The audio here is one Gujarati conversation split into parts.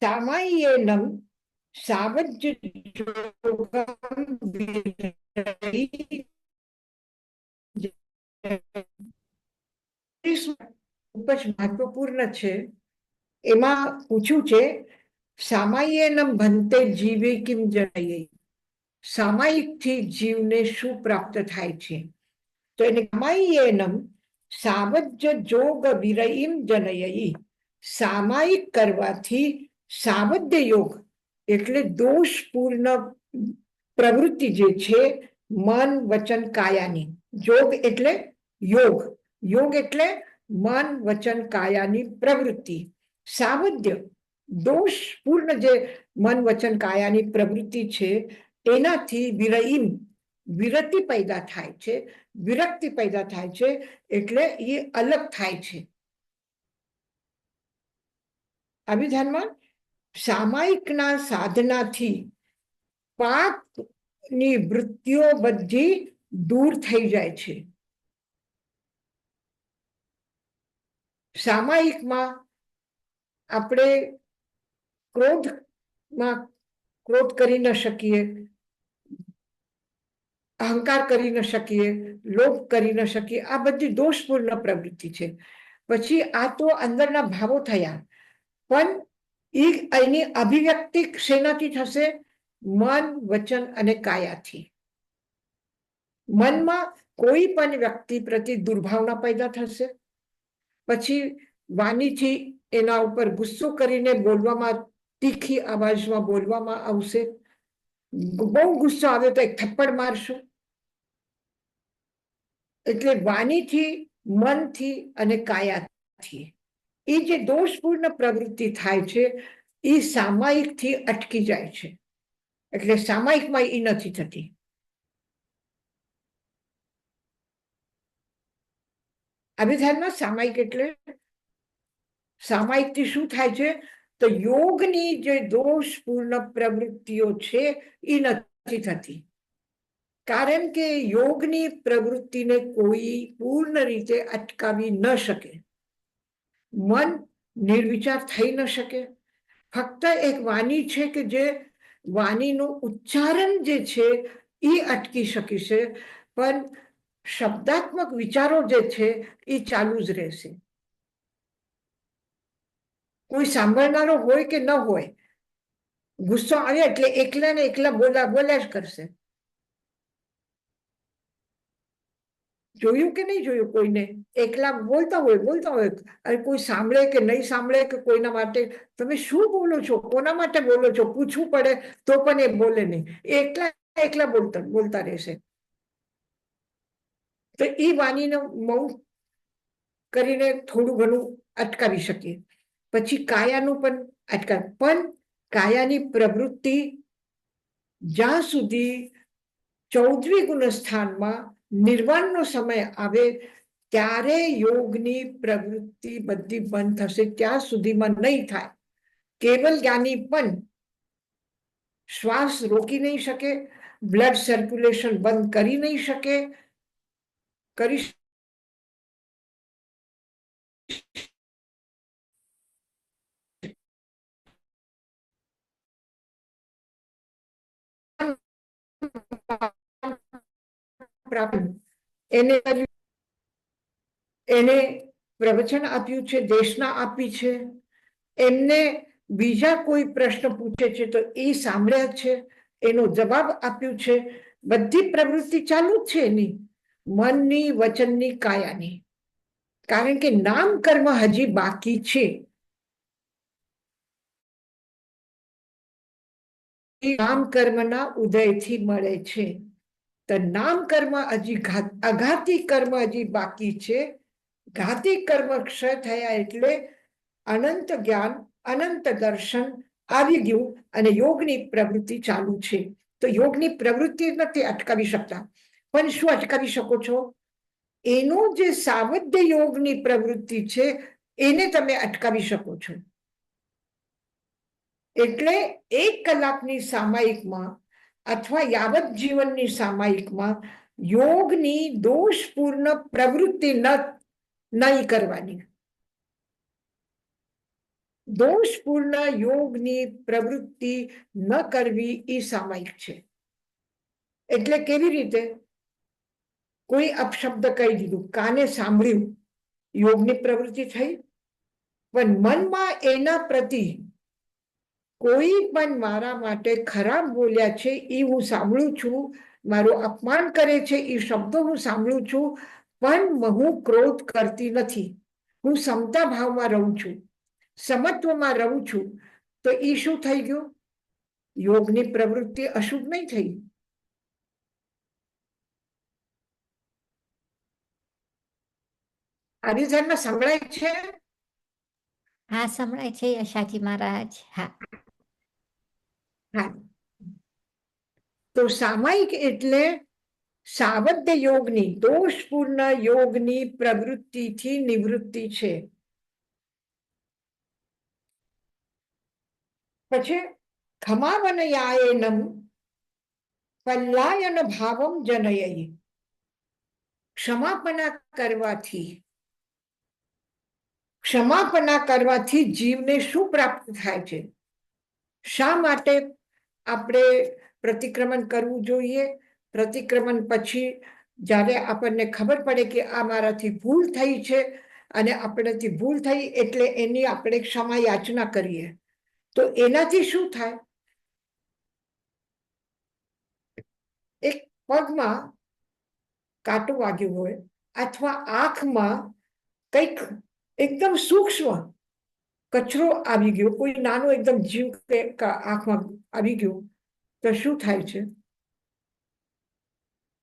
સામાયિનમ સાવજ્ય યોગમ વિરહી ખૂબ જ મહત્વપૂર્ણ છે. એમાં પૂછ્યું છે સામાયિનમ ભંતે જીવે કિમ જનયે, સામાયિકથી જીવને શું પ્રાપ્ત થાય છે? તો એને સામાયિનમ સાવજ્ય જોગ વિરયીમ જનયી, સામાયિક કરવાથી સાવધ્ય યોગ એટલે દોષપૂર્ણ પ્રવૃત્તિ જે છે મન વચન કાયાની, જોગ એટલે યોગ, યોગ એટલે મન વચન કાયાની પ્રવૃત્તિ, સાવધ્ય દોષપૂર્ણ જે મન વચન કાયાની પ્રવૃત્તિ છે એનાથી વિરયીમ વિરતિ પેદા થાય છે, વિરક્તિ પેદા થાય છે, એટલે એ અલગ થાય છે. આવી ધ્યાનમાં સામાયિકના સાધનાથી પાપની વૃત્તિઓ બધી દૂર થઈ જાય છે. સામાયિકમાં આપણે ક્રોધ કરી ન શકીએ, અહંકાર કરી ન શકીએ, લોભ કરી ન શકીએ, આ બધી દોષપૂર્ણ પ્રવૃત્તિ છે. પછી આ તો અંદરના ભાવો થયા, પણ એની અભિવ્યક્તિ શેનાથી થશે? મન વચન અને કાયાથી. મનમાં કોઈ પણ વ્યક્તિ પ્રતિ દુર્ભાવના પેદા થશે, પછી વાણીથી એના ઉપર ગુસ્સો કરીને બોલવામાં, તીખી અવાજમાં બોલવામાં આવશે. બહુ ગુસ્સો આવે તો એક થપ્પડ મારશું. એટલે વાણીથી, મનથી અને કાયાથી એ જે દોષપૂર્ણ પ્રવૃત્તિ થાય છે એ સામાયિકથી અટકી જાય છે. એટલે સામાયિકમાં એ નથી થતી. આવી ધ્યાનમાં સામાયિક એટલે સામાયિકથી શું થાય છે? તો યોગની જે દોષપૂર્ણ પ્રવૃત્તિઓ છે એ નથી થતી. કારણ કે યોગની પ્રવૃત્તિને કોઈ પૂર્ણ રીતે અટકાવી ન શકે. મન નિર્વિચાર થઈ ન શકે. ફક્ત એક વાણી છે કે જે વાણીનું ઉચ્ચારણ જે છે એ અટકી શકે છે, પણ શબ્દાત્મક વિચારો જે છે એ ચાલુ જ રહેશે. કોઈ સાંભળનારો હોય કે ન હોય, ગુસ્સો આવે એટલે એકલા ને એકલા બોલ્યા જ કરશે. જોયું કે નહીં જોયું? કોઈને એકલા બોલતા હોય અને કોઈ સાંભળે કે નહીં સાંભળે કે કોઈના માટે તમે શું બોલો છો, કોના માટે બોલો છો, પૂછવું પડે તો પણ એ બોલે નહીં, એકલા બોલતા રહેશે. તો એ વાણીને મૌન કરીને થોડું ઘણું અટકાવી શકીએ. પછી કાયાનું પણ પણ કાયાની પ્રવૃત્તિ જ્યાં સુધી 14મી ગુણસ્થાનમાં નિર્વાણનો સમય આવે ત્યારે યોગની પ્રવૃત્તિ બધી બંધ થશે, ત્યાં સુધીમાં નહીં થાય. કેવલ જ્ઞાની પણ શ્વાસ રોકી નહીં શકે, બ્લડ સર્ક્યુલેશન બંધ કરી નહીં શકે, કરી એને પ્રવચન આપ્યું છે, દેશના આપી છે. એમને બીજા કોઈ પ્રશ્ન પૂછે છે તો એ સાંભળ્યા છે, એનો જવાબ આપ્યું છે. બધી પ્રવૃત્તિ ચાલુ જ છે એની, મનની, વચનની, કાયાની. કારણ કે નામ કર્મ હજી બાકી છે. નામ કર્મના ઉદયથી મળે છે. તો નામ કર્મ હજી અઘાતી કર્મ હજી બાકી છે. ઘાતી કર્મ ક્ષય થયા એટલે અનંત જ્ઞાન, અનંત દર્શન આવી ગયું અને યોગની પ્રવૃત્તિ ચાલુ છે. તો યોગની પ્રવૃત્તિ નથી અટકાવી શકતા, પણ શું અટકાવી શકો છો? એનો જે સાવધ્ય યોગની પ્રવૃત્તિ છે એને તમે અટકાવી શકો છો. એટલે 1 કલાકની સામાયિકમાં અથવા યાવત જીવનની સામાયિકમાં યોગની દોષપૂર્ણ પ્રવૃત્તિ નહીં કરવાની. દોષપૂર્ણ યોગની પ્રવૃત્તિ ન કરવી એ સામાયિક છે. એટલે કેવી રીતે? કોઈ અપશબ્દ કહી દીધું, કાને સાંભળ્યું, યોગની પ્રવૃત્તિ થઈ, પણ મનમાં એના પ્રતિ કોઈ પણ મારા માટે ખરાબ બોલ્યા છે એ હું સાંભળું છું, મારું અપમાન કરે છે એ શબ્દો હું સાંભળું છું, પણ હું ક્રોધ કરતી નથી, હું સમતા ભાવમાં રહું છું, સમત્વમાં રહું છું, તો એ શું થઈ ગયું? યોગની પ્રવૃત્તિ અશુભ નહીં થઈ. આદિધર્મ સંભળાય છે? હા, સંભળાય છે યશાજી મહારાજ. હા હા. તો સામાયિક એટલે સાવધ યોગની, દોષપૂર્ણ યોગની પ્રવૃત્તિથી નિવૃત્તિ છે. પછી ખમાવનયાયનમ પલ્લાયન ભાવમ જનયઈ. ક્ષમાપના કરવાથી જીવને શું પ્રાપ્ત થાય છે? શા માટે આપણે પ્રતિક્રમણ કરવું જોઈએ? પ્રતિક્રમણ પછી જ્યારે આપણને ખબર પડે કે આ મારાથી ભૂલ થઈ છે અને આપણેથી ભૂલ થઈ એટલે એની આપણે ક્ષમા યાચના કરીએ, તો એનાથી શું થાય? એક પગમાં કાંટો વાગ્યો હોય અથવા આંખમાં કંઈક એકદમ સૂક્ષ્મ કચરો આવી ગયો, કોઈ નાનો એકદમ જીવ આંખમાં આવી ગયો, તો શું થાય છે?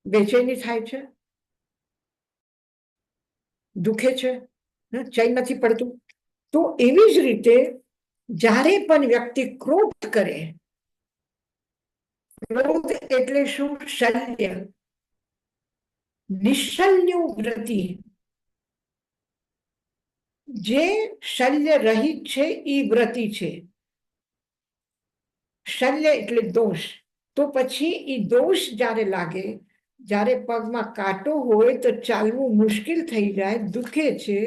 બેચેની થાય છે, દુખે છે, ચૈન નથી પડતું. તો એવી જ રીતે જ્યારે પણ વ્યક્તિ ક્રોધ કરે, ક્રોધ એટલે શું? શલ્ય, નિશલ્ય વ્રતિ. જે શલ્ય રહિત છે એ વ્રતિ છે. શલ્ય એટલે દોષ. તો પછી એ દોષ જ્યારે લાગે, જ્યારે પગમાં કાંટો હોય તો ચાલવું મુશ્કેલ થઈ જાય, દુખે છે,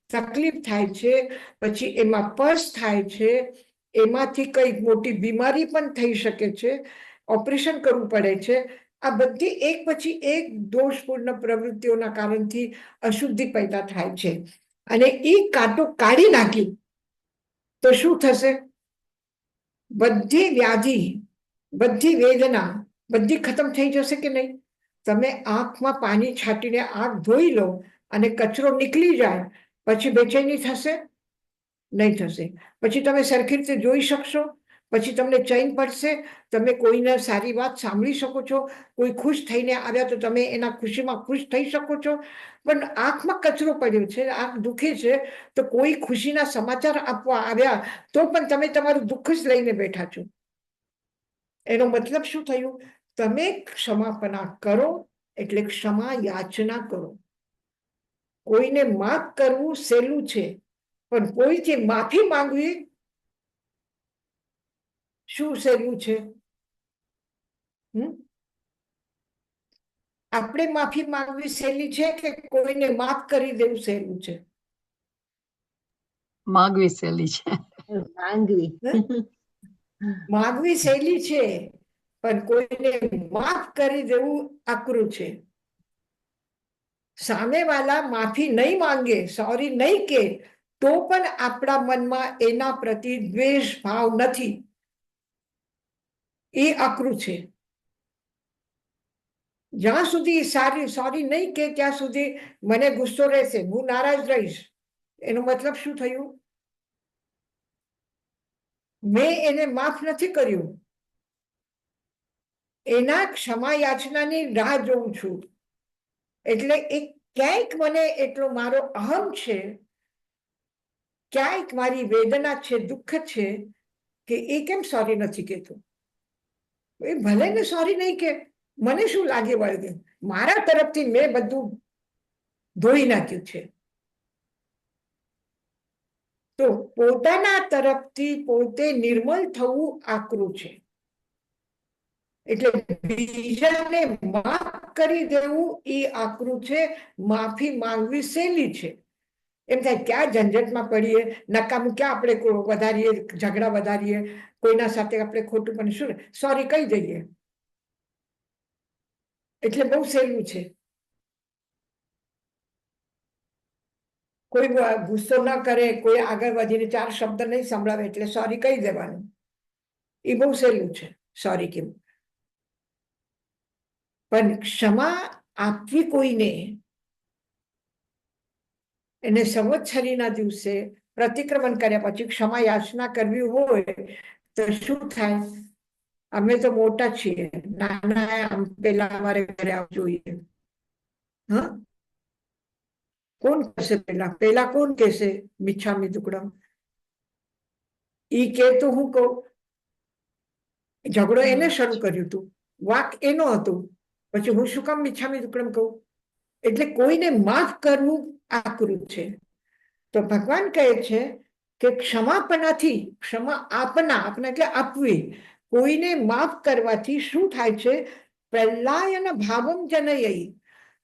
તકલીફ થાય છે, પછી એમાં પસ થાય છે, એમાંથી કઈ મોટી બીમારી પણ થઈ શકે છે, ઓપરેશન કરવું પડે છે. આ બધી એક પછી એક દોષપૂર્ણ પ્રવૃત્તિઓના કારણથી અશુદ્ધિ પેદા થાય છે. અને એ કાંટો કાઢી નાખ્યું તો શું થશે? બધી વ્યાધિ, બધી વેદના, બધી ખતમ થઈ જશે કે નહીં? તમે આંખમાં પાણી છાંટીને આંખ ધોઈ લો અને કચરો નીકળી જાય, પછી બેચેની થશે? નહીં થશે. પછી તમે સરખી રીતે જોઈ શકશો? પછી તમને ચૈન પડશે? તમે કોઈને સારી વાત સાંભળી શકો છો? કોઈ ખુશ થઈને આવ્યા તો તમે એના ખુશીમાં ખુશ થઈ શકો છો? પણ આંખમાં કચરો પડ્યો છે, આંખ દુખે છે, તો કોઈ ખુશીના સમાચાર આપવા આવ્યા તો પણ તમે તમારું દુઃખ જ લઈને બેઠા છો. એનો મતલબ શું થયું? તમે ક્ષમાપના કરો એટલે ક્ષમા યાચના કરો. કોઈને માફ કરવું સહેલું છે, પણ કોઈથી માફી માંગવી શું સહેલું છે? આપણે માફી માંગવી સહેલી છે કે કોઈને માફ કરી દેવું સહેલું છે? માંગવી સહેલી છે. માંગવી સહેલી છે, પણ કોઈને માફ કરી દેવું અઘરું છે. સામેવાળા માફી નહીં માંગે, સોરી નહીં કે, તો પણ આપણા મનમાં એના પ્રતિ દ્વેષ ભાવ નથી, એ અઘરું છે. જ્યાં સુધી સોરી નહીં કે ત્યાં સુધી મને ગુસ્સો રહેશે, હું નારાજ રહીશ. એનો મતલબ શું થયું? મેં એને માફ નથી કર્યું, એના ક્ષમા યાચનાની રાહ જોઉં છું. એટલે એક ક્યાંક મને એટલો મારો અહમ છે, ક્યાંક મારી વેદના છે, દુઃખ છે, કે એ કેમ સોરી નથી કહેતો? એ ભલે ને સોરી નહીં કે, મને શું લાગે વળગે, મારા તરફથી મેં બધું ધોઈ નાખ્યું છે. તો પોતાના તરફથી પોતે નિર્મલ થવું આકરું છે. એટલે બીજાને માફ કરી દેવું એ આકરું છે, માફી માંગવી સહેલી છે. એમ થાય ક્યાં ઝંઝટમાં પડીએ, નકામું ક્યાં આપણે વધારીએ, ઝઘડા વધારીએ, કોઈના સાથે આપણે ખોટું પણ શું સોરી કહી દઈએ, એટલે બહુ સહેલું છે. કોઈ ગુસ્સો ન કરે, કોઈ આગળ વધીને 4 શબ્દ નહીં સંભળાવે એટલે સોરી કહી દેવાનું, એ બહુ સહેલું છે સોરી કેવું. પણ ક્ષમા આપવી કોઈને, એને સંવત્સરીના દિવસે પ્રતિક્રમણ કર્યા પછી ક્ષમા યાચના કરવી હોય તો શું થાય? અમે તો મોટા છીએ, નાના આમ પેલા અમારે ઘરે આવવું જોઈએ. હા, કોણ કહેશે? પેલા કોણ કહેશે મિચ્છામી દુક્કડમ? ઈ કે તો હું કહું. ઝઘડો એને શરૂ કર્યું હતું, વાક એનો હતું, પછી હું શું કામ મિચ્છામી દુક્કડમ કહું? એટલે કોઈને માફ કરવું આકરું છે. તો ભગવાન કહે છે કે ક્ષમાપનાથી, ક્ષમા આપના, આપના એટલે આપવી, કોઈને માફ કરવાથી શું થાય છે? પ્રલયન ભાવમ જનયઈ,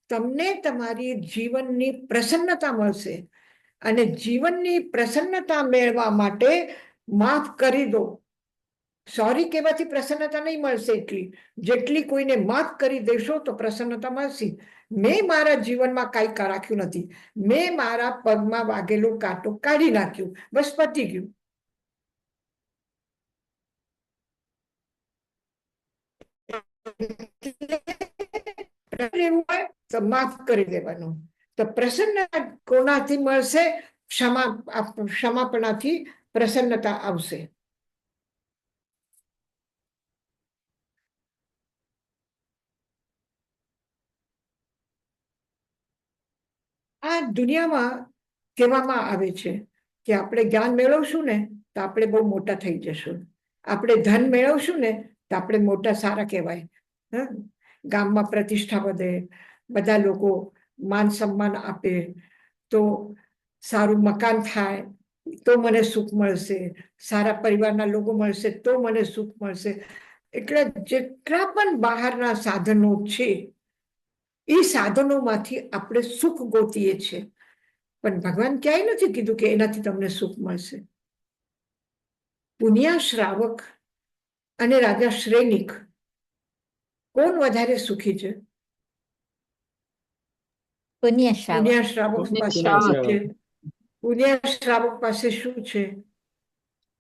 તમને તમારી જીવનની પ્રસન્નતા મળશે. અને જીવનની પ્રસન્નતા મેળવવા માટે માફ કરી દો. સોરી કહેવાથી પ્રસન્નતા નહીં મળશે એટલી, જેટલી કોઈને માફ કરી દેશો તો પ્રસન્નતા મળશે. મેં મારા જીવનમાં કાંઈ રાખ્યું નથી, મેં મારા પગમાં વાગેલો કાંટો કાઢી નાખ્યું, બસ પતી ગયું. એવું હોય તો માફ કરી દેવાનું. તો પ્રસન્નતા કોનાથી મળશે? ક્ષમાપણાથી પ્રસન્નતા આવશે. આ દુનિયામાં કહેવામાં આવે છે કે આપણે જ્ઞાન મેળવશું ને તો આપણે બહુ મોટા થઈ જશું, આપણે ધન મેળવશું ને તો આપણે મોટા સારા કહેવાય. ગામમાં પ્રતિષ્ઠા વધે, બધા લોકો માન સન્માન આપે, તો સારું મકાન થાય તો મને સુખ મળશે, સારા પરિવારના લોકો મળશે તો મને સુખ મળશે. એટલે જેટલા પણ બહારના સાધનો છે એ સાધનોમાંથી આપણે સુખ ગોતીએ છીએ, પણ ભગવાન ક્યાંય નથી કીધું કે એનાથી તમને સુખ મળશે. પુનિયા શ્રાવક અને રાજા શ્રેનિક કોણ વધારે સુખી છે? પુણ્ય શ્રાવક. પુનિયા શ્રાવક પાસે શું છે? પુનિયા શ્રાવક પાસે શું છે?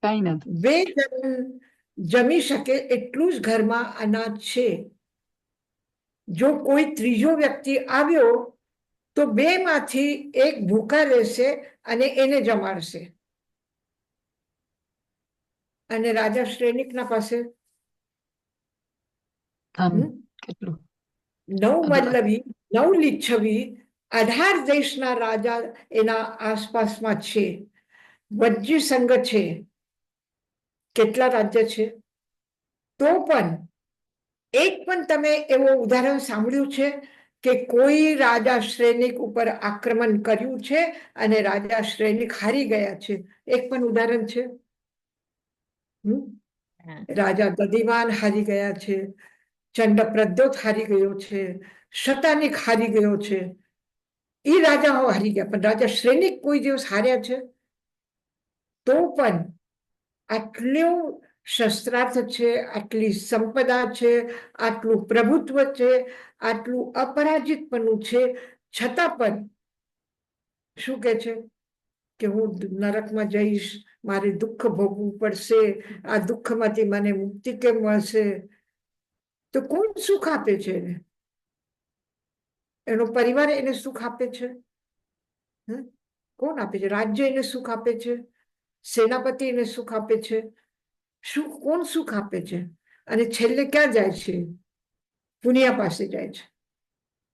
કઈ નથી. 2 જણ જમી શકે એટલું જ ઘરમાં અનાજ છે. જો કોઈ ત્રીજો વ્યક્તિ આવ્યો તો 2 માંથી 1 ભૂખા રહેશે અને એને જમાડશે. અને રાજા શ્રેનિકના પાસે કેટલું? 9 મલ્લવી, 9 લીચ્છવી, 18 દેશના રાજા એના આસપાસમાં છે, વજ્જી સંઘ છે. કેટલા રાજ્ય છે? તો પણ એક પણ તમે એવું ઉદાહરણ સાંભળ્યું છે કે કોઈ રાજા શ્રેનિક ઉપર આક્રમણ કર્યું છે અને રાજા શ્રેનિક હારી ગયા છે? એક પણ ઉદાહરણ છે? રાજા દધિમાન હારી ગયા છે, ચંડ પ્રદ્યોત હારી ગયો છે, શતાનિક હારી ગયો છે, એ રાજાઓ હારી ગયા, પણ રાજા શ્રેનિક કોઈ દિવસ હાર્યા છે? તો પણ આટલું શસ્ત્રાર્થ છે, આટલી સંપદા છે, આટલું પ્રભુત્વ છે, આટલું અપરાજિતપણું છે, છતાં પણ શું કે છે કે હું નરકમાં જઈશ, મારે દુઃખ ભોગવવું પડશે, આ દુઃખમાંથી મને મુક્તિ કેમ મળશે? તો કોણ સુખ આપે છે એને? એનો પરિવાર એને સુખ આપે છે? કોણ આપે છે? રાજ્ય એને સુખ આપે છે? સેનાપતિ એને સુખ આપે છે? કોણ સુખ આપે છે? અને છેલ્લે ક્યાં જાય છે? પુનિયા પાસે જાય છે.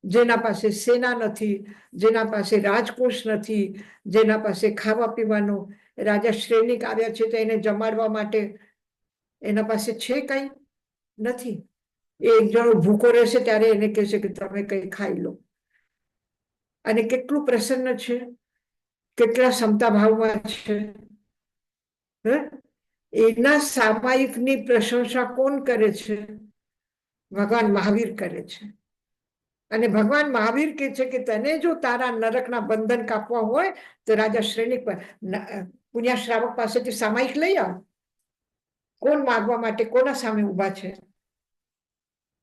જેના પાસે સેના નથી, જેના પાસે રાજકોષ નથી, જેના પાસે ખાવા પીવાનો, રાજા શ્રેનિક આવ્યા છે તો એને જમાડવા માટે એના પાસે છે કઈ નથી. એક જણો ભૂખો રહેશે ત્યારે એને કહેશે કે તમે કઈ ખાઈ લો. અને કેટલું પ્રસન્ન છે, કેટલા ક્ષમતા ભાવમાં છે. એના સામાયિકની પ્રશંસા કોણ કરે છે? ભગવાન મહાવીર કરે છે. અને ભગવાન મહાવીર કહે છે કે તને જો તારા નરકના બંધન કાપવા હોય તો રાજા શ્રેણિક પુણ્ય શ્રાવક પાસેથી સામાયિક લઈ આવ. કોણ માગવા માટે કોના સામે ઉભા છે?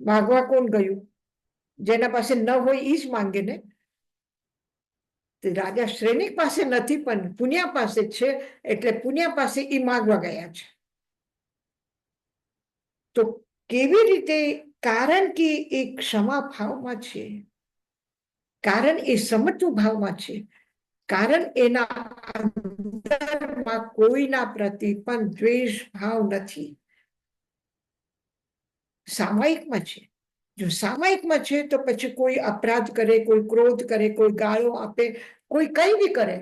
માગવા કોણ ગયું? જેના પાસે ન હોય એ જ માંગે ને. રાજા શ્રેણિક પાસે નથી પણ પુણ્ય પાસે છે, એટલે પુણ્ય પાસે એ માગવા ગયા છે. તો કેવી રીતે? કારણ કે એ ક્ષમા ભાવમાં છે, કારણ એ સમત્વ ભાવમાં છે, કારણ એના અંતરમાં કોઈના પ્રતિ પણ દ્વેષ ભાવ નથી. સામાયિકમાં છે. જો સામાયિકમાં છે તો પછી કોઈ અપરાધ કરે, કોઈ ક્રોધ કરે, કોઈ ગાળો આપે, કોઈ કઈ બી કરે.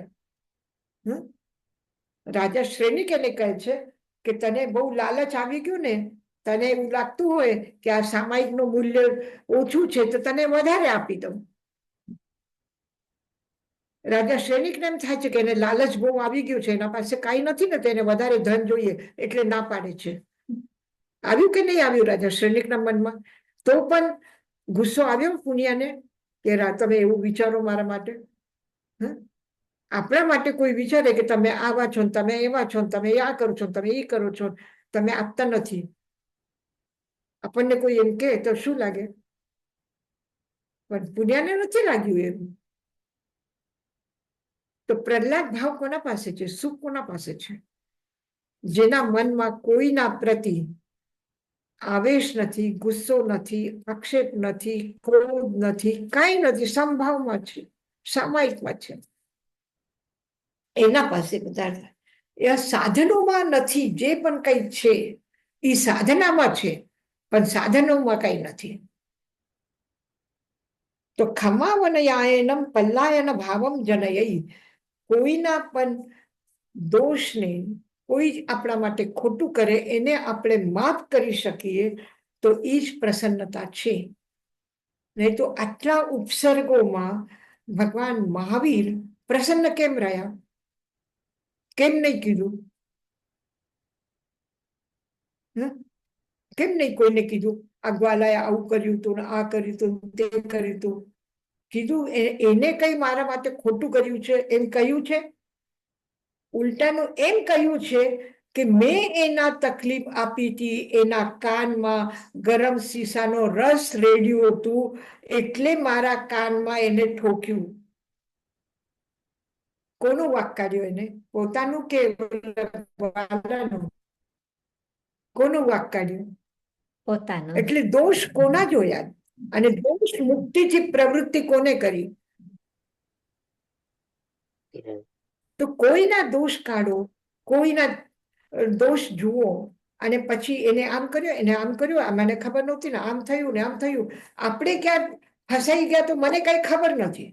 રાજા શ્રેણિક એને કહે છે કે તને બહુ લાલચ આવી ગયું ને, તને એવું લાગતું હોય કે આ સામાયિકનું મૂલ્ય ઓછું છે તો તને વધારે આપી દઉં. રાજા શ્રેણિકને એમ થાય છે કે એને લાલચ બહુ આવી ગયું છે, એના પાસે કાંઈ નથી ને, તેને વધારે ધન જોઈએ એટલે ના પાડે છે. આવ્યું કે નહીં આવ્યું રાજા શ્રેણિકના મનમાં? તો પણ ગુસ્સો આવ્યો પુણ્યને કે તમે એવું વિચારો મારા માટે? આપણા માટે કોઈ વિચારે કે તમે આવા છો, તમે એવા છો, તમે આ કરો છો, તમે એ કરો છો, તમે આપતા નથી. આપણને કોઈ એમ કે તો શું લાગે? પણ પુણ્યને નથી લાગ્યું એમ. તો પ્રહલાદ ભાવ કોના પાસે છે? સુખ કોના પાસે છે? જેના મનમાં કોઈના પ્રતિ આવેશ નથી, ગુસ્સો નથી, આક્ષેપ નથી, ક્રોધ નથી, કાંઈ નથી, સમભાવમાં છે, સામાયિકમાં છે. એના પાસે બધા એ સાધનોમાં નથી. જે પણ કંઈ છે એ સાધનામાં છે, પણ સાધનોમાં કંઈ નથી. તો ખમાવનયાયનમ પલ્લાયન ભાવમ જનયઈ. કોઈના પણ દોષને, કોઈ આપણા માટે ખોટું કરે એને આપણે માફ કરી શકીએ તો એ જ પ્રસન્નતા છે. નહીં તો આટલા ઉપસર્ગોમાં ભગવાન મહાવીર પ્રસન્ન કેમ રહ્યા? કેમ નહીં કીધું? કેમ નહીં કોઈને કીધું આ ગ્વાલાએ આવું કર્યું તું, આ કર્યું તું, તે કર્યું તું? કીધું એને કઈ મારા માટે ખોટું કર્યું છે એમ કહ્યું છે? ઉલટાનું એમ કહ્યું છે કે મેં એના તકલીફ આપી હતી, એના કાનમાં ગરમ શીશાનો રસ રેડ્યું હતું એટલે મારા કાનમાં એને ઠોક્યું. કોનું વાક કાઢ્યું એને? પોતાનું કે વાલાનું? કોનું વાક કાઢ્યું? પોતાનું. એટલે દોષ કોના જોયા? અને દોષ મુક્તિથી પ્રવૃત્તિ કોને કરી? તો કોઈના દોષ કાઢો, કોઈના દોષ જુઓ અને પછી એને આમ કર્યો, એને આમ કર્યું, મને ખબર નહોતી ને, આમ થયું ને આમ થયું. આપણે ક્યાં ફસાઈ ગયા તો મને કઈ ખબર નથી,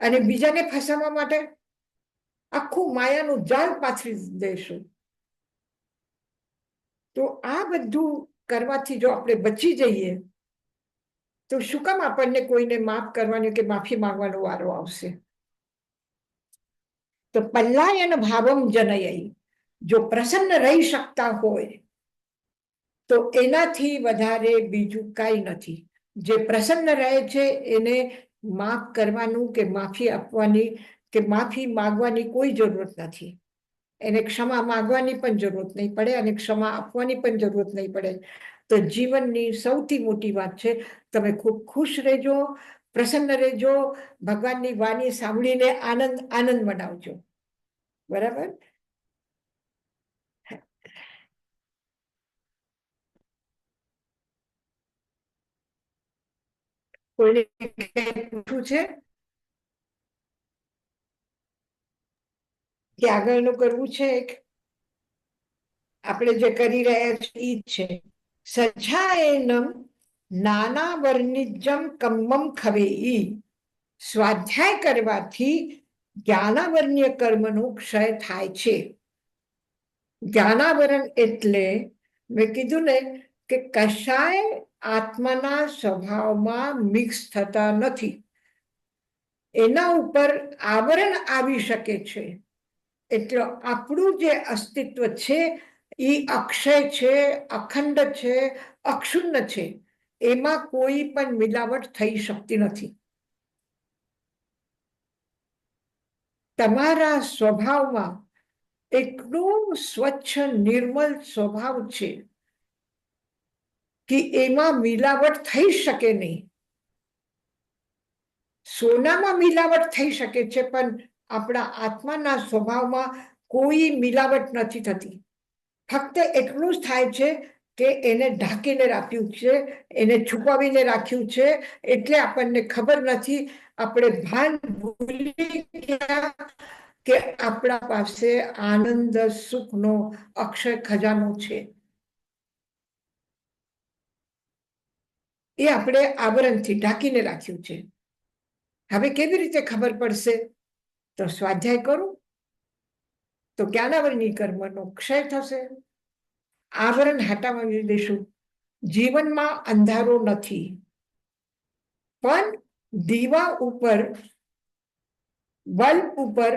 અને બીજાને ફસાવવા માટે આખું માયાનું જાળ પાથરી દઈશું. તો આ બધું કરવાથી જો આપણે બચી જઈએ તો શું કામ આપણને કોઈને માફ કરવાની કે માફી માંગવાનો વારો આવશે? તો પલ્લાયન ભાવમ જનયઈ. જો પ્રસન્ન રહી શકતા હોય તો એનાથી વધારે બીજું કાંઈ નથી. જે પ્રસન્ન રહે છે એને માફ કરવાનું કે માફી આપવાની કે માફી માંગવાની કોઈ જરૂરત નથી. એને ક્ષમા માંગવાની પણ જરૂરત નહીં પડે અને ક્ષમા આપવાની પણ જરૂરત નહીં પડે. તો જીવનની સૌથી મોટી વાત છે. તમે ખૂબ ખુશ રહેજો, પ્રસન્ન રહેજો, ભગવાનની વાણી સાંભળીને આનંદ આનંદ મનાવજો. બરાબર? કોઈને પૂછવું છે કે આગળનું કરવું છે? આપણે જે કરી રહ્યા છીએ એ જ છે. સજ્જાએનમ નાના વર્ણિજમ કમ્મમ ખવેઈ. સ્વાધ્યાય કરવાથી જ્ઞાનાવર્ણ્ય કર્મનો ક્ષય થાય છે. જ્ઞાનાવરણ એટલે મેં કીધું ને કે કશાય આત્માના સ્વભાવમાં મિક્સ થતા નથી. એના ઉપર આવરણ આવી શકે છે. એટલે આપણું જે અસ્તિત્વ છે એ અક્ષય છે, અખંડ છે, અક્ષુન્ન છે. એમાં કોઈ પણ મિલાવટ થઈ શકતી નથી. તમારા સ્વભાવમાં એટલું સ્વચ્છ નિર્મલ સ્વભાવ છે કે એમાં મિલાવટ થઈ શકે નહીં. સોનામાં મિલાવટ થઈ શકે છે, પણ આપણા આત્માના સ્વભાવમાં કોઈ મિલાવટ નથી થતી. ફક્ત એટલું જ થાય છે કે એને ઢાંકીને રાખ્યું છે, એને છુપાવીને રાખ્યું છે, એટલે આપણને ખબર નથી. આપણે ભાન ભૂલી ગયા કે આપણા પાસે આનંદ સુખનો અક્ષય ખજાનો છે. એ આપણે આવરણથી ઢાંકીને રાખ્યું છે. હવે કેવી રીતે ખબર પડશે? તો સ્વાધ્યાય કરું તો જ્ઞાનાવરણી કર્મનો ક્ષય થશે. આવરણ હટાવી દઈશું. જીવનમાં અંધારો નથી, પણ દીવા ઉપર, બલ્બ ઉપર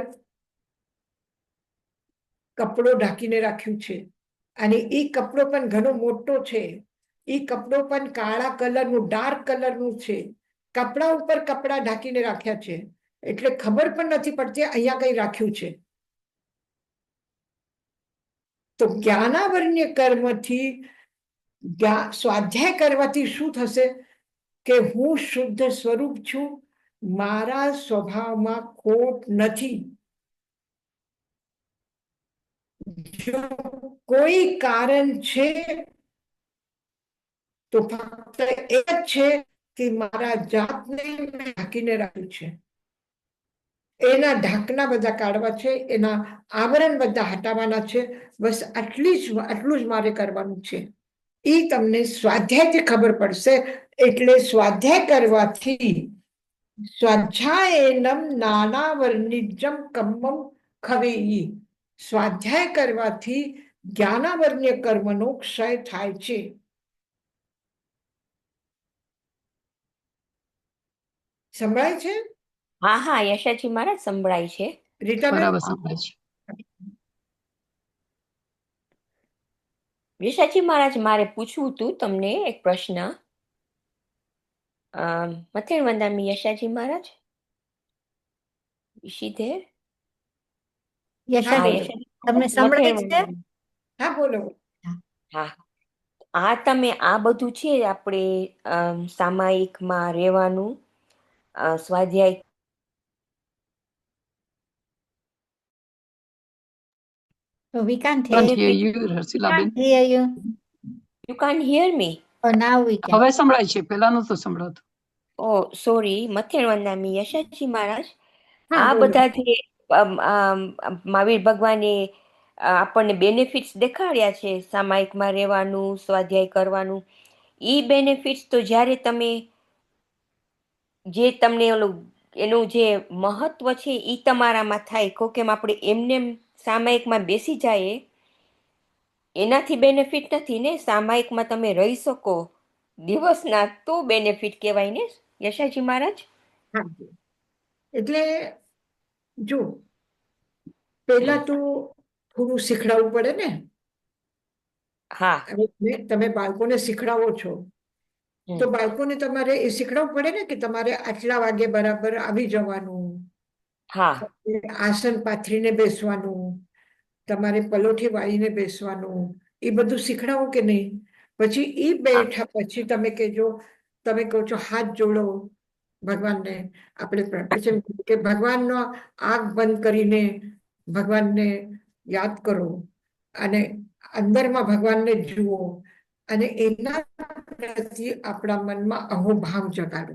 કપડો ઢાંકીને રાખ્યું છે, અને એ કપડો પણ ઘણો મોટો છે. એ કપડો પણ કાળા કલરનું, ડાર્ક કલરનું છે. કપડા ઉપર કપડા ઢાંકીને રાખ્યા છે, એટલે ખબર પણ નથી પડતી અહીંયા કઈ રાખ્યું છે. તો જ્ઞાનાવરણ્ય કર્મથી, સ્વાધ્યાય કરવાથી શું થશે કે હું શુદ્ધ સ્વરૂપ છું, મારા સ્વભાવમાં ખોટ નથી. જો કોઈ કારણ છે તો ફક્ત એ જ છે કે મારા જાતને ઢાંકીને રાખ્યું છે. એના ઢાંકણા બધા કાઢવા છે, એના આવરણ બધા હટાવવાના છે. બસ આટલું જ મારે કરવાનું છે. એ તમને સ્વાધ્યાયથી ખબર પડશે. એટલે સ્વાધ્યાય કરવાથી સ્વાધ્યાયનમ નાનાવર્ણિજમ કમ્મમ ખવેયી. સ્વાધ્યાય કરવાથી જ્ઞાનાવર્ણ્ય કર્મનો ક્ષય થાય છે. સંભળાય છે? હા હા યશાજી મહારાજ સંભળાય છે. રીટાબેન? બરાબર સંભળાય છે. યશાજી મહારાજ, મારે પૂછવું હતું તમને એક પ્રશ્ન. મથેણ વંદામી યશાજી મહારાજ, ઈશી હા, યશાજી, બોલો. તમને સંભળાય છે? હા, બોલો. હા, આ તમે આ બધું છે આપણે સામાયિકમાં રહેવાનું, સ્વાધ્યાય. So we can't Can't hear hear you. you, Harshilaben. Can't hear you. You can hear me? Oh, now we can. હવે સંભળાય છે, પહેલા નહોતું સંભળાતું. ઓ સોરી, મથેણ વંદામી યશાજી મહારાજ, હા, આ બોલો. બધા જે મહાવીર ભગવાને આપણને બેનિફિટ્સ દેખાડ્યા છે, સામાયિકમાં રહેવાનું, સ્વાધ્યાય કરવાનું, એ બેનિફિટ્સ તો જ્યારે તમે જે તમને ઓલું એનું જે મહત્વ છે એ તમારામાં થાય, કેમ આપણે એમને સામાયિકમાં બેસી જાય એનાથી બેનિફિટ નથી ને. સામાયિકમાં તમે રહી શકો દિવસના તો બેનિફિટ કહેવાય ને યશાજી મહારાજ? હા, એટલે જો પહેલા તો થોડું શીખડાવવું પડે ને. હા. હવે તમે બાળકોને શીખડાવો છો તો બાળકોને તમારે એ શીખડાવવું પડે ને કે તમારે આટલા વાગે બરાબર આવી જવાનું, હા આસન પાથરીને બેસવાનું, તમારે પલોઠી વાળીને બેસવાનું, એ બધું શીખડાવો કે નહીં? પછી એ બેઠા પછી તમે કહેજો, તમે કહો છો હાથ જોડો ભગવાનને. આપણે પછી કે ભગવાનનો આંખ બંધ કરીને ભગવાનને યાદ કરો અને અંદરમાં ભગવાનને જુઓ, અને એના પ્રત્યે આપણા મનમાં અહોભાવ જગાડો.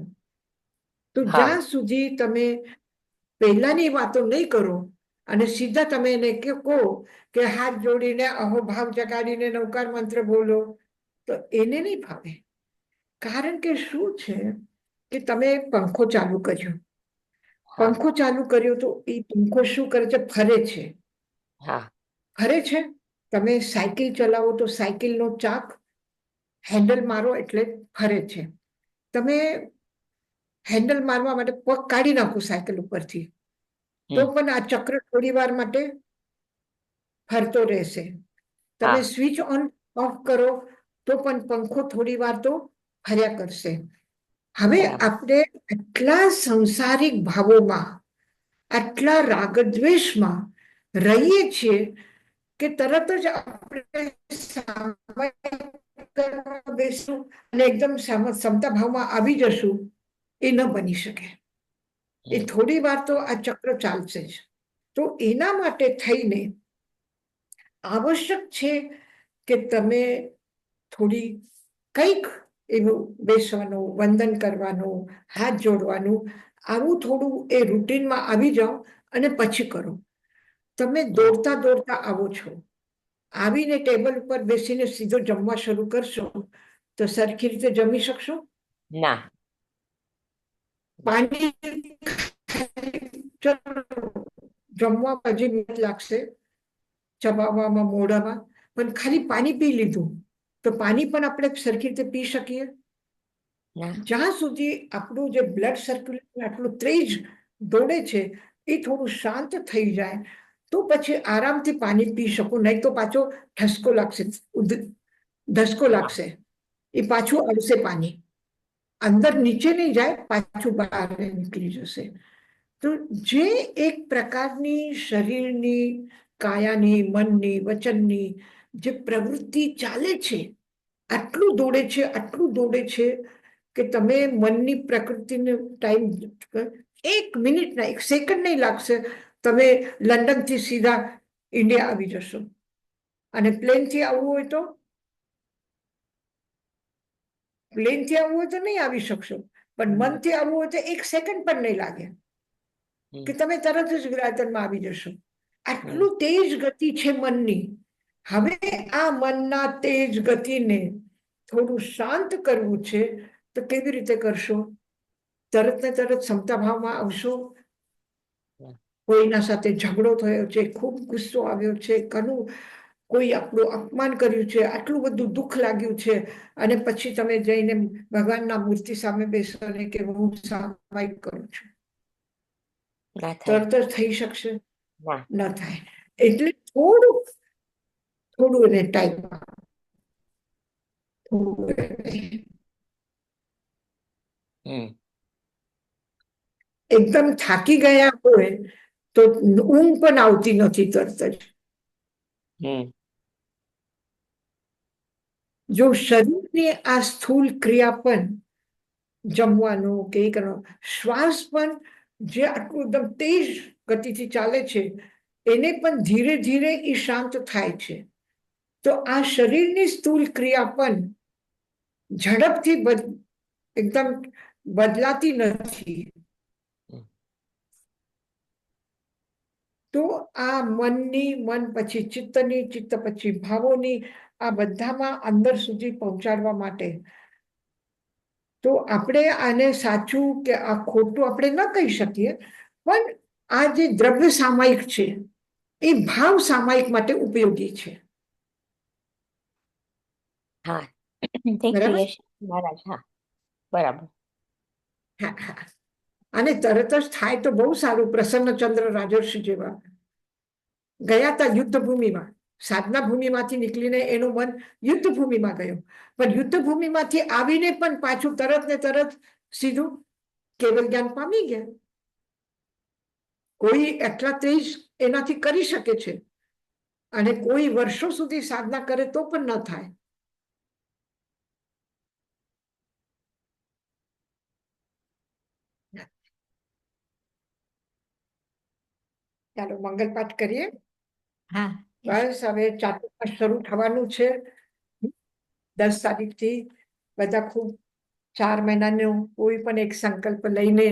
તો હા જ્યાં સુધી તમે પહેલાની વાતો નહીં કરો અને સીધા તમે એને કહો કે હાથ જોડીને અહોભાવ જગાડીને નૌકાર મંત્ર બોલો, તો એને નહીં ભાવે. કારણ કે શું છે કે તમે પંખો ચાલુ કર્યો, હા પંખો ચાલુ કર્યો તો એ પંખો શું કરે છે? ફરે છે. હા ફરે છે. તમે સાયકલ ચલાવો તો સાયકલનો ચાક હેન્ડલ મારો એટલે ફરે છે. તમે હેન્ડલ મારવા માટે પગ કાઢી નાખો સાયકલ ઉપરથી તો પણ આ ચક્ર થોડી વાર માટે ફરતો રહેશે. તમે સ્વિચ ઓન ઓફ કરો તો પણ પંખો થોડી વાર તો ફર્યા કરશે. હવે બરાબર. આપણે આટલા સંસારિક ભાવોમાં, આટલા રાગદ્વેષમાં રહીએ છીએ કે તરત જ આપણે સામાયિક કરવા બેસવું અને એકદમ સમતા ભાવમાં આવી જશું, એ ન બની શકે. એ થોડી વાર તો આ ચક્ર ચાલશે જ. તો એના માટે થઈને આવશ્યક છે કે તમે થોડી કંઈક એવું બેસવાનું, વંદન કરવાનું, હાથ જોડવાનું, આવું થોડું એ રૂટીનમાં આવી જાઓ અને પછી કરો. તમે દોડતા દોડતા આવો છો, આવીને ટેબલ ઉપર બેસીને સીધો જમવા શરૂ કરશો તો સરખી રીતે જમી શકશો? ના. પાણી જમવામાં હજી મિનિટ લાગશે, ચબાવવામાં, મોઢામાં, પણ ખાલી પાણી પી લીધું તો પાણી પણ આપણે સરખી રીતે પી શકીએ? ના. જ્યાં સુધી આપણું જે બ્લડ સર્ક્યુલેશન આટલું તેજ દોડે છે એ થોડું શાંત થઈ જાય તો પછી આરામથી પાણી પી શકો, નહીં તો પાછો ઠસકો લાગશે, ધસકો લાગશે, એ પાછું આવશે પાણી, અંદર નીચે નહીં જાય, પાછું બહાર નીકળી જશે. તો જે એક પ્રકારની શરીરની, કાયાની, મનની, વચનની જે પ્રવૃત્તિ ચાલે છે, આટલું દોડે છે, આટલું દોડે છે કે તમે મનની પ્રકૃતિને ટાઈમ 1 મિનિટના 1 સેકન્ડ નહીં લાગશે, તમે લંડનથી સીધા ઇન્ડિયા આવી જશો. અને પ્લેનથી આવવું હોય તો નહીં આવી શકશો, પણ મનથી આવવું હોય તો 1 સેકન્ડ પણ નહીં લાગે કે તમે તરત જ વિરાતનમાં આવી જશો. આટલું તેજ ગતિ છે મનની. હવે આ મનના તેજ ગતિને થોડું શાંત કરવું છે તો કેવી રીતે કરશો? તરત ને તરત સમતા ભાવમાં આવશો. કોઈના સાથે ઝઘડો થયો છે, ખૂબ ગુસ્સો આવ્યો છે, કોઈ આપણું અપમાન કર્યું છે, આટલું બધું દુઃખ લાગ્યું છે, અને પછી તમે જઈને ભગવાનના મૂર્તિ સામે બેસો અને કે હું સામાયિક કરું છું, તરત જ થઈ શકશે? ન થાય. એટલે થોડું એને ટાઈમ, એકદમ થાકી ગયા હોય તો ઊંઘ પણ આવતી નથી તરત જ. જો શરીરની આ સ્થૂલ ક્રિયા પણ, જમવાનું કે કરવાનું, શ્વાસ પણ જે આટલું એકદમ તેજ ગતિથી ચાલે છે એને પણ ધીરે ધીરે એ શાંત થાય છે. તો આ શરીરની સ્થૂલ ક્રિયા પણ ઝડપથી એકદમ બદલાતી નથી. તો આ મન પછી ચિત્તની, ચિત્ત પછી ભાવોની, આ બધામાં અંદર સુધી પહોંચાડવા માટે તો આપણે આને સાચું કે આ ખોટું આપણે ન કહી શકીએ, પણ આ જે દ્રવ્ય સામાયિક છે એ ભાવ સામાયિક માટે ઉપયોગી છે. હા, થેન્ક યુ મહારાજ. હા, બરાબર. અને તરત જ થાય તો બહુ સારું. પ્રસન્નચંદ્ર રાજર્ષિ જેવા ગયા હતા યુદ્ધ ભૂમિમાં, સાધના ભૂમિમાંથી નીકળીને એનું મન યુદ્ધ ભૂમિમાં ગયું, પણ યુદ્ધ ભૂમિમાંથી આવીને પણ પાછું તરત ને તરત સીધું કેવલ જ્ઞાન પામી ગયા. કોઈ એટલા તેજ એનાથી કરી શકે છે અને કોઈ વર્ષો સુધી સાધના કરે તો પણ ન થાય. ચાલો મંગલ પાઠ કરીએ. હા. બસ હવે ચાતુર્માસ શરૂ થવાનું છે 10 તારીખથી. બધા ખૂબ 4 મહિનાનું કોઈ પણ એક સંકલ્પ લઈને,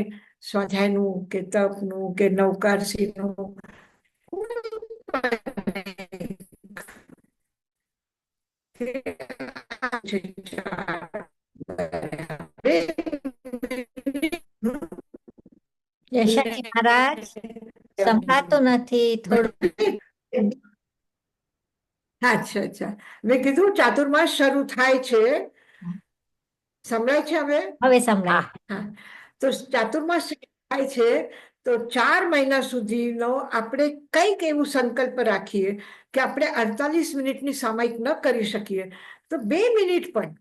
સ્વાધ્યાયનું કે તપનું કે નવકારસીનું, યશાજી મહારાજ સંભળાતું નથી થોડું. અચ્છા. મેં કીધું ચાતુર્માસ શરૂ થાય છે, સંભળાય છે હવે? હવે સંભળાય. હા, તો ચાતુર્માસ થાય છે તો 4 મહિના સુધીનો આપણે કંઈક એવું સંકલ્પ રાખીએ કે આપણે 48 મિનિટની સામાયિક ન કરી શકીએ તો 2 મિનિટ પણ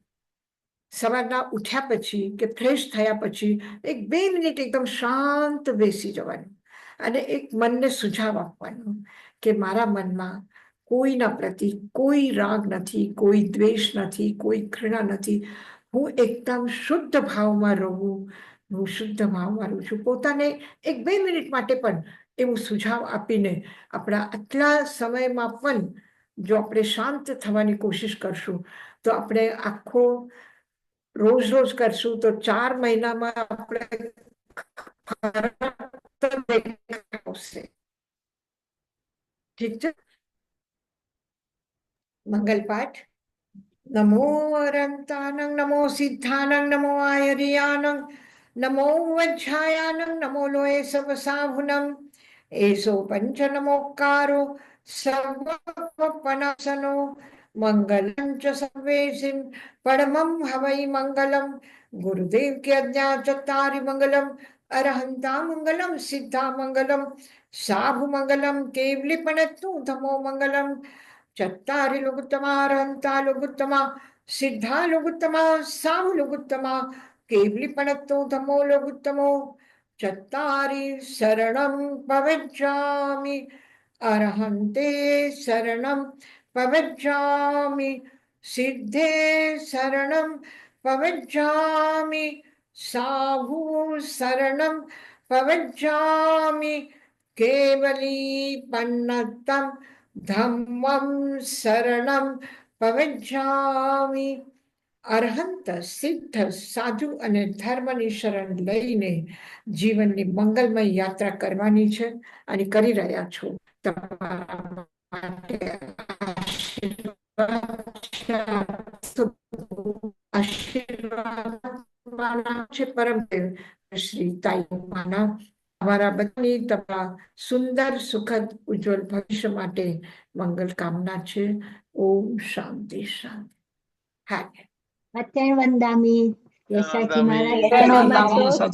સવારના ઉઠ્યા પછી કે ફ્રેશ થયા પછી 1-2 મિનિટ એકદમ શાંત બેસી જવાનું અને એક મનને સુઝાવ આપવાનો કે મારા મનમાં કોઈના પ્રતિ કોઈ રાગ નથી, કોઈ દ્વેષ નથી, કોઈ ઘૃણા નથી. હું એકદમ શુદ્ધ ભાવમાં રહું, હું શુદ્ધ ભાવમાં રહું છું. પોતાને 1-2 મિનિટ માટે પણ એવું સુઝાવ આપીને આપણા આટલા સમયમાં પણ જો આપણે શાંત થવાની કોશિશ કરશું તો આપણે આખો રોજ કરશું તો 4 મહિનામાં આપણે આવશે. ઠીક છે. મંગલ પાઠ. નમો અરંતાનંગ, નમો સિદ્ધાનંગ, નમો આયર્યાનંગ, નમો વજ્જાયાનંગ, નમો લોય સવસાભુનમ, એસો પંચ નમોકારો સર્વપનાસનો, મંગલં ચ સર્વેસિં પરમં હવૈ મંગલમ. ગુરુદેવ की आज्ञा चत्तारि मंगलम, अरहंता मंगलम, सिद्धा मंगलम, साभु मंगलम, केवली पणत्तु धमो मंगलम. चत्तारि लघुत्तमा, अरहंता लघुत्तमा, सिद्धा लघुत्तमा, साभु लघुत्तमा, केवली पणत्तु धमो लघुत्तमो. चत्तारि शरणं पवज्जामि, अरहन्ते शरणं पवज्जामि, सिद्धे शरणं पवज्जामि, साभु शरणं पवज्जामि, केवली पन्नतं धम्मं शरणं पवज्जामि. અરહંત, સિદ્ધ, સાધુ અને ધર્મની શરણ લઈને જીવનની મંગલમય યાત્રા કરવાની છે અને કરી રહ્યા છો. તમારા માટે આશીર્વાદ છે પરમ શ્રી તાઈમાના. અમારા બધાની તમારા સુંદર સુખદ ઉજ્જવલ ભવિષ્ય માટે મંગલ કામના છે. ઓમ શાંતિ શાંતિ. હા. અત્યારે વંદામી યશાજી મહારાજ પ્રણવ નામ યશાજી